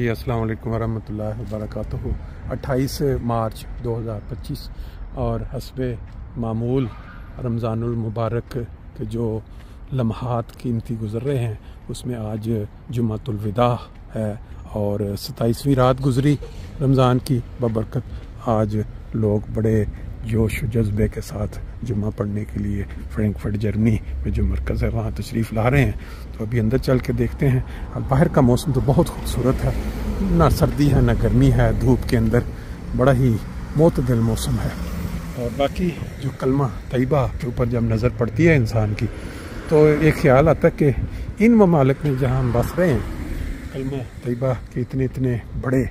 جی السلام علیکم ورحمۃ اللہ وبرکاتہ۔ 28 مارچ 2025 اور حسب معمول رمضان المبارک کے جو لمحات قیمتی گزر رہے ہیں اس میں آج جمعۃ الوداع ہے اور 27ویں رات گزری رمضان کی ببرکت آج لوگ بڑے جوش و جذبے کے ساتھ جمعہ پڑھنے کے لیے فرینکفرٹ جرمنی میں جو مرکز ہے وہاں تشریف لا رہے ہیں۔ تو ابھی اندر چل کے دیکھتے ہیں۔ اب باہر کا موسم تو بہت خوبصورت ہے، نہ سردی ہے نہ گرمی ہے، دھوپ کے اندر بڑا ہی معتدل موسم ہے۔ اور باقی جو کلمہ طیبہ کے اوپر جب نظر پڑتی ہے انسان کی تو ایک خیال آتا ہے کہ ان ممالک میں جہاں ہم بس رہے ہیں کلمہ طیبہ کے اتنے بڑے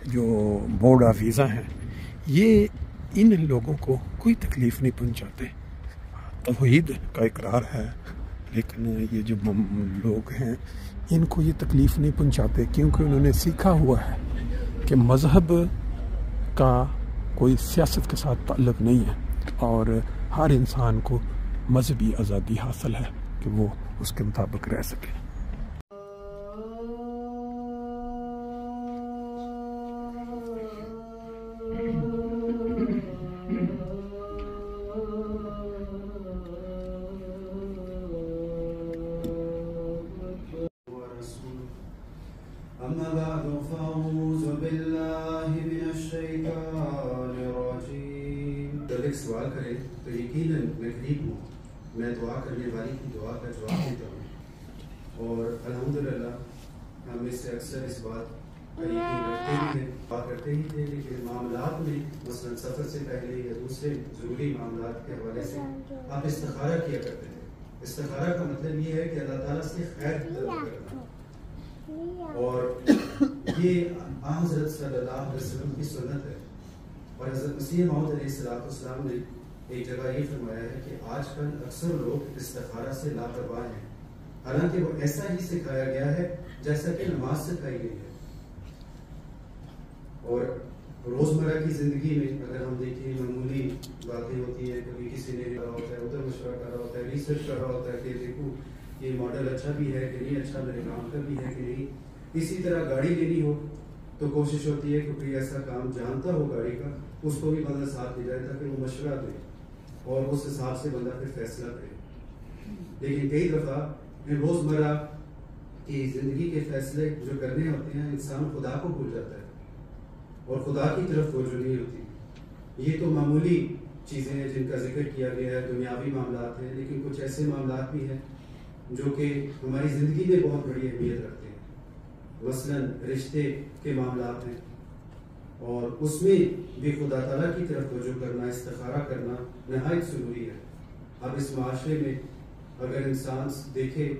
جو بورڈ آف ویزا ہیں یہ ان لوگوں کو کوئی تکلیف نہیں پہنچاتے۔ توحید کا اقرار ہے لیکن یہ جو لوگ ہیں ان کو یہ تکلیف نہیں پہنچاتے کیونکہ انہوں نے سیکھا ہوا ہے کہ مذہب کا کوئی سیاست کے ساتھ تعلق نہیں ہے اور ہر انسان کو مذہبی آزادی حاصل ہے کہ وہ اس کے مطابق رہ سکے۔ أما بعد فأعوذ بالله من الشيطان الرجيم۔ جب ایک سوال کرے تو یقیناً میں قریب ہوں، میں دعا کرنے والی کی دعا کا جواب دیتا ہوں اور الحمدللہ ہم اس سے اکثر اس بات کا یقین رکھتے بھی ہیں، دعا کرتے ہی تھے، لیکن معاملات میں مثلاً سفر سے پہلے یا دوسرے ضروری معاملات کے حوالے سے آپ استخارہ کیا کرتے ہیں۔ استخارہ کا مطلب یہ ہے کہ اللہ تعالیٰ سے خیر طلب کرنا، اور یہ حضرت صلی اللہ علیہ وسلم کی سنت ہے۔ اور حضرت مسیح موعود علیہ السلام نے ایک جگہ یہ فرمایا ہے کہ آج کل اکثر لوگ استخارہ سے لاپرواہ ہیں، حالانکہ وہ ایسا ہی سکھایا گیا ہے جیسا کہ نماز سکھائی گئی ہے۔ اور روزمرہ کی زندگی میں اگر ہم دیکھیں معمولی باتیں ہوتی ہیں، کبھی کسی نے کہا ہوتا ہے، ادھر مشورہ کر رہا ہوتا ہے، ریسرچ کر رہا ہوتا ہے کہ دیکھو یہ ماڈل اچھا بھی ہے کہ نہیں، اچھا میرے کام کا بھی ہے کہ نہیں۔ اسی طرح گاڑی لینی ہو تو کوشش ہوتی ہے کہ کوئی ایسا کام جانتا ہو گاڑی کا، اس کو بھی بندہ ساتھ لے جائے تاکہ وہ مشورہ دے اور اس حساب سے بندہ پھر فیصلہ کرے۔ لیکن کئی دفعہ روزمرہ کی زندگی کے فیصلے جو کرنے ہوتے ہیں انسان خدا کو بھول جاتا ہے اور خدا کی طرف توجہ نہیں ہوتی۔ یہ تو معمولی چیزیں ہیں جن کا ذکر کیا گیا ہے، دنیاوی معاملات ہیں، لیکن کچھ ایسے معاملات بھی ہیں جو کہ ہماری زندگی میں بہت بڑی اہمیت رکھتے ہیں، مثلاً رشتے کے معاملات ہیں اور اس میں بھی خدا تعالیٰ کی طرف توجہ کرنا، استخارہ کرنا نہایت ضروری ہے۔ اب اس معاشرے میں اگر انسان دیکھے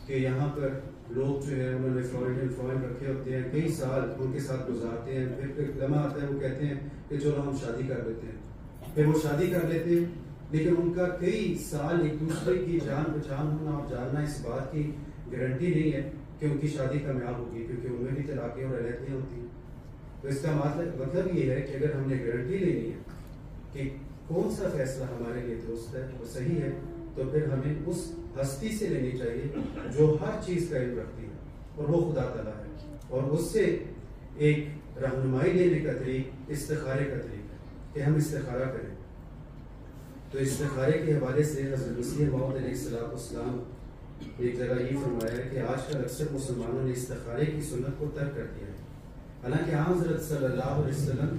کہ یہاں پر لوگ جو ہے انہوں نے فلورنٹ رکھے ہوتے ہیں، کئی سال ان کے ساتھ گزارتے ہیں، پھر لمحہ آتا ہے وہ کہتے ہیں کہ چلو ہم شادی کر لیتے ہیں، پھر وہ شادی کر لیتے ہیں، لیکن ان کا کئی سال ایک دوسرے کی جان پہچان ہونا اور جاننا اس بات کی گارنٹی نہیں ہے کہ ان کی شادی کامیاب ہوگی، کیونکہ ان میں بھی طلاقیں اور علیحدگیاں ہوتی ہیں۔ تو اس کا مطلب یہ ہے کہ اگر ہم نے گارنٹی لینی ہے کہ کون سا فیصلہ ہمارے لیے درست ہے، وہ صحیح ہے، تو پھر ہمیں اس ہستی سے لینی چاہیے جو ہر چیز کا علم رکھتی ہے اور وہ خدا تعالیٰ ہے، اور اس سے ایک رہنمائی لینے کا طریق استخارے کا طریق ہے کہ ہم استخارہ کریں۔ تو استخارے کے حوالے سے حضرت مسیح موعود علیہ السلام ایک جگہ یہ فرمایا ہے کہ آج کل اکثر مسلمانوں نے استخارے کی سنت کو ترک کر دیا ہے، حالانکہ حضرت صلی اللہ علیہ وسلم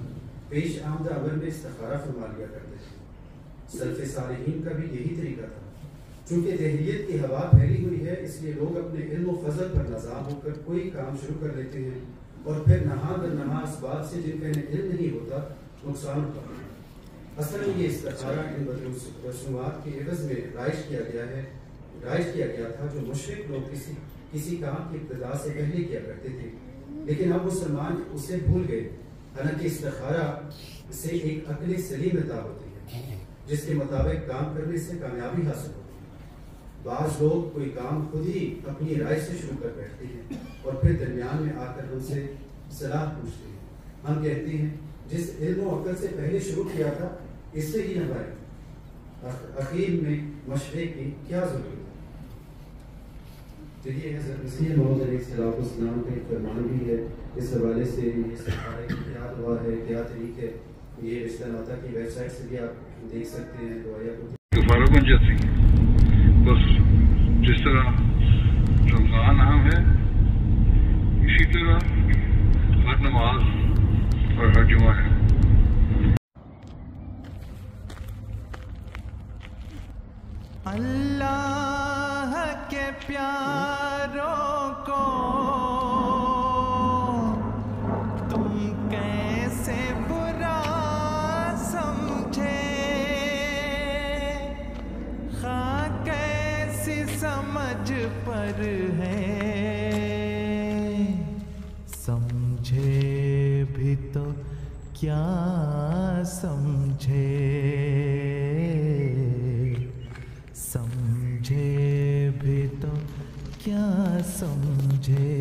پیش آمدہ عمل میں استخارہ فرما لیا کرتے تھے۔ سلف صالحین کا بھی یہی طریقہ تھا۔ چونکہ دہریت کی ہوا پھیلی ہوئی ہے اس لیے لوگ اپنے علم و فضل پر نظام ہو کر کوئی کام شروع کر لیتے ہیں اور پھر نہا در نما اس بات سے جن کا انہیں علم نہیں ہوتا نقصان ہوتا ہے۔ اصل میں یہ استخارہ ان رسومات کے عوض میں رائج کیا گیا تھا جو مشرک لوگ کسی کام کی ابتدا سے پہلے کیا کرتے تھے، لیکن اب مسلمان اسے بھول گئے، حالانکہ استخارہ سے ایک عقل سلیم عطا ہوتی ہے جس کے مطابق کام کرنے سے کامیابی حاصل ہوتی ہے۔ بعض لوگ کوئی کام خود ہی اپنی رائے سے شروع کر بیٹھتے ہیں اور پھر درمیان میں آ کر ہم سے صلاح پوچھتے ہیں۔ ہم کہتے ہیں جس علم و عقل سے پہلے شروع کیا تھا اس سے ہی نبھائے، اخیر میں مشورے کی کیا ضرورت ہے۔ دیکھیے مسیح محمد علیہ الصلوۃ والسلام کا ایک فرمان بھی ہے اس حوالے سے یہ سکھا ہے کہ کیا دعا ہے کیا طریق ہے. یہ رشتہ ناتا کی ویب سائٹ سے بھی آپ دیکھ سکتے ہیں دعائیہ کو دوبارہ بن جاتی بس جس طرح رمضان اہم ہے اسی طرح ہر نماز اور ہر جمعہ ہے. اللہ کے پیاروں کو تم کیسے برا سمجھے خواہ کیسی سمجھ پر ہے سمجھے بھی تو کیا سمجھے سمجھے بھی تو کیا سمجھے.